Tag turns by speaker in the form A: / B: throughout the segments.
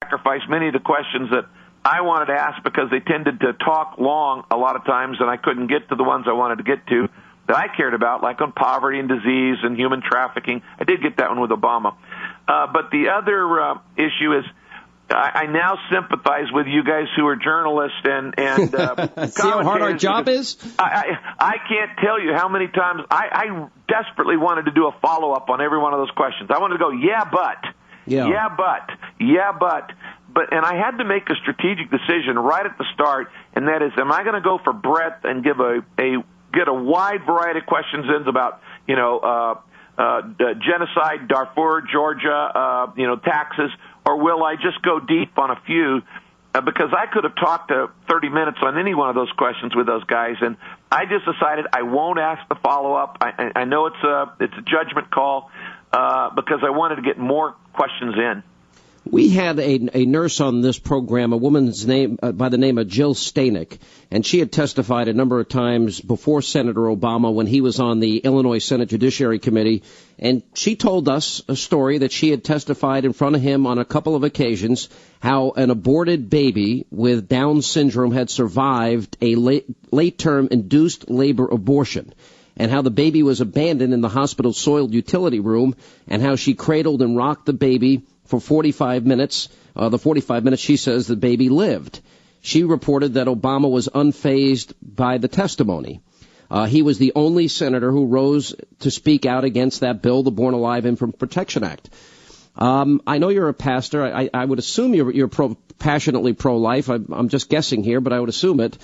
A: sacrifice many of the questions that I wanted to ask because they tended to talk long a lot of times, and I couldn't get to the ones I wanted to get to that I cared about, like on poverty and disease and human trafficking. I did get that one with Obama. But the other issue is I now sympathize with you guys who are journalists and
B: see how hard our job is?
A: I can't tell you how many times I desperately wanted to do a follow-up on every one of those questions. I wanted to go, but, and I had to make a strategic decision right at the start, and that is, am I going to go for breadth and get a wide variety of questions in about, genocide, Darfur, Georgia, taxes, or will I just go deep on a few? Because I could have talked to 30 minutes on any one of those questions with those guys, and I just decided I won't ask the follow-up. I know it's a judgment call because I wanted to get more questions in.
B: We had a nurse on this program, a woman's name by the name of Jill Stanek, and she had testified a number of times before Senator Obama when he was on the Illinois Senate Judiciary Committee, and she told us a story that she had testified in front of him on a couple of occasions, how an aborted baby with Down syndrome had survived a late-term induced labor abortion, and how the baby was abandoned in the hospital's soiled utility room, and how she cradled and rocked the baby for 45 minutes. The 45 minutes, she says, the baby lived. She reported that Obama was unfazed by the testimony. He was the only senator who rose to speak out against that bill, the Born Alive Infant Protection Act. I know you're a pastor. I would assume you're passionately pro-life. I'm just guessing here, but I would assume it.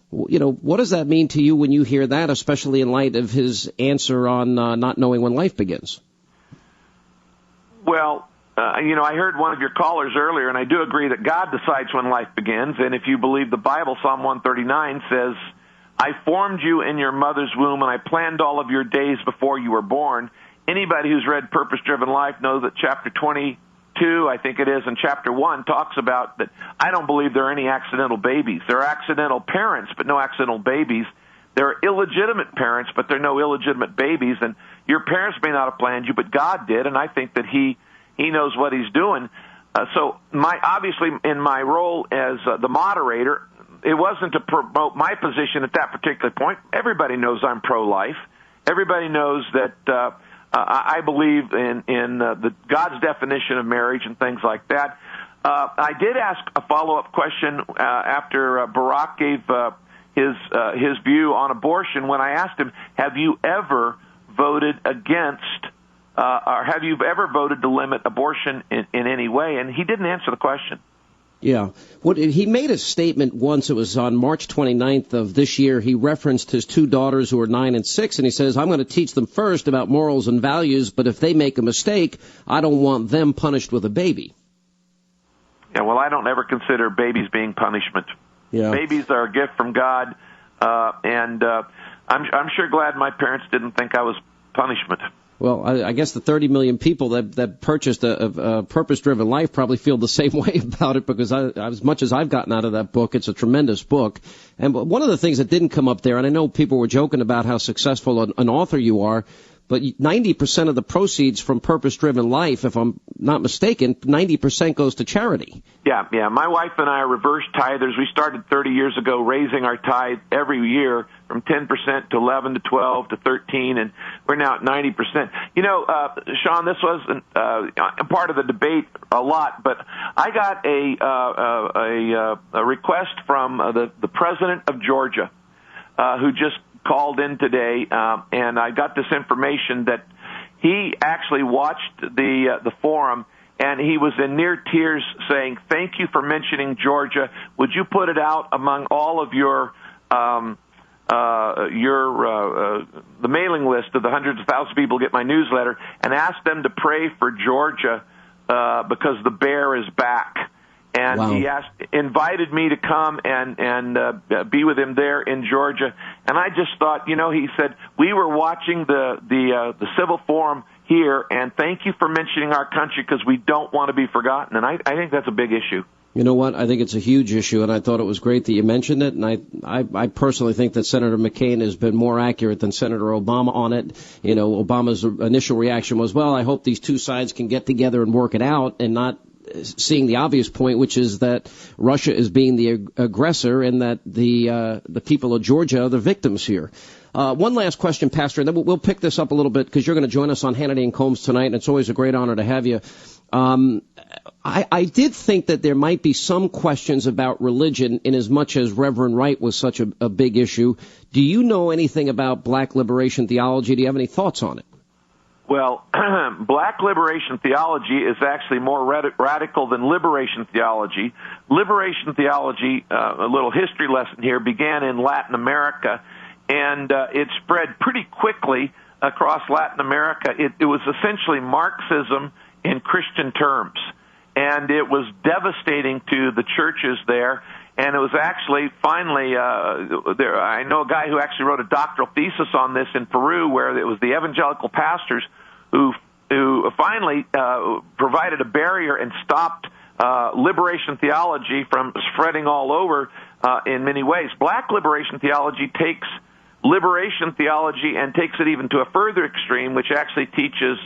B: What does that mean to you when you hear that, especially in light of his answer on not knowing when life begins?
A: Well, I heard one of your callers earlier, and I do agree that God decides when life begins. And if you believe the Bible, Psalm 139 says, I formed you in your mother's womb, and I planned all of your days before you were born. Anybody who's read Purpose-Driven Life knows that chapter 22, I think it is, and chapter 1 talks about that I don't believe there are any accidental babies. There are accidental parents, but no accidental babies. There are illegitimate parents, but there are no illegitimate babies. And your parents may not have planned you, but God did, and I think that He knows what He's doing. So obviously in my role as the moderator, it wasn't to promote my position at that particular point. Everybody knows I'm pro-life. Everybody knows that I believe in God's definition of marriage and things like that. I did ask a follow-up question after Barack gave his view on abortion when I asked him, have you ever voted against or have you ever voted to limit abortion in any way? And he didn't answer the question.
B: Yeah. He made a statement once, it was on March 29th of this year. He referenced his two daughters who are 9 and 6, and he says, I'm going to teach them first about morals and values, but if they make a mistake, I don't want them punished with a baby.
A: Yeah, well, I don't ever consider babies being punishment.
B: Yeah.
A: Babies are a gift from God, and I'm sure glad my parents didn't think I was punishment.
B: Well, I guess the 30 million people that purchased a Purpose-Driven Life probably feel the same way about it, because as much as I've gotten out of that book, it's a tremendous book. And one of the things that didn't come up there, and I know people were joking about how successful an author you are, but 90% of the proceeds from Purpose-Driven Life, if I'm not mistaken, 90% goes to charity.
A: Yeah. My wife and I are reverse tithers. We started 30 years ago raising our tithe every year from 10% to 11 to 12 to 13, and we're now at 90%. Sean, this wasn't part of the debate a lot, but I got a request from the president of Georgia, who just called in today, and I got this information that he actually watched the forum, and he was in near tears saying, thank you for mentioning Georgia. Would you put it out among all of the mailing list of the hundreds of thousands of people who get my newsletter, and ask them to pray for Georgia because the bear is back. And
B: wow.
A: He invited me to come and be with him there in Georgia. And I just thought, he said, we were watching the civil forum here, and thank you for mentioning our country because we don't want to be forgotten. And I think that's a big issue.
B: You know what? I think it's a huge issue, and I thought it was great that you mentioned it. And I personally think that Senator McCain has been more accurate than Senator Obama on it. Obama's initial reaction was, well, I hope these two sides can get together and work it out and not seeing the obvious point, which is that Russia is being the aggressor and that the people of Georgia are the victims here. One last question, Pastor, and then we'll pick this up a little bit because you're going to join us on Hannity and Combs tonight, and it's always a great honor to have you. I did think that there might be some questions about religion in as much as Reverend Wright was such a big issue. Do you know anything about black liberation theology? Do you have any thoughts on it?
A: Well, black liberation theology is actually more radical than liberation theology. Liberation theology, a little history lesson here, began in Latin America, and it spread pretty quickly across Latin America. It was essentially Marxism in Christian terms, and it was devastating to the churches there. And it was actually finally, I know a guy who actually wrote a doctoral thesis on this in Peru, where it was the evangelical pastors who finally provided a barrier and stopped liberation theology from spreading all over in many ways. Black liberation theology takes liberation theology and takes it even to a further extreme, which actually teaches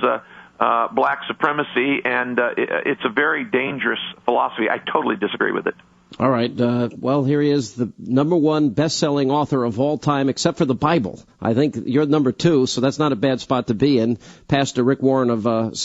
A: black supremacy, and it's a very dangerous philosophy. I totally disagree with it.
B: All right. Well, here he is, the number one best-selling author of all time, except for the Bible. I think you're number two, so that's not a bad spot to be in. Pastor Rick Warren of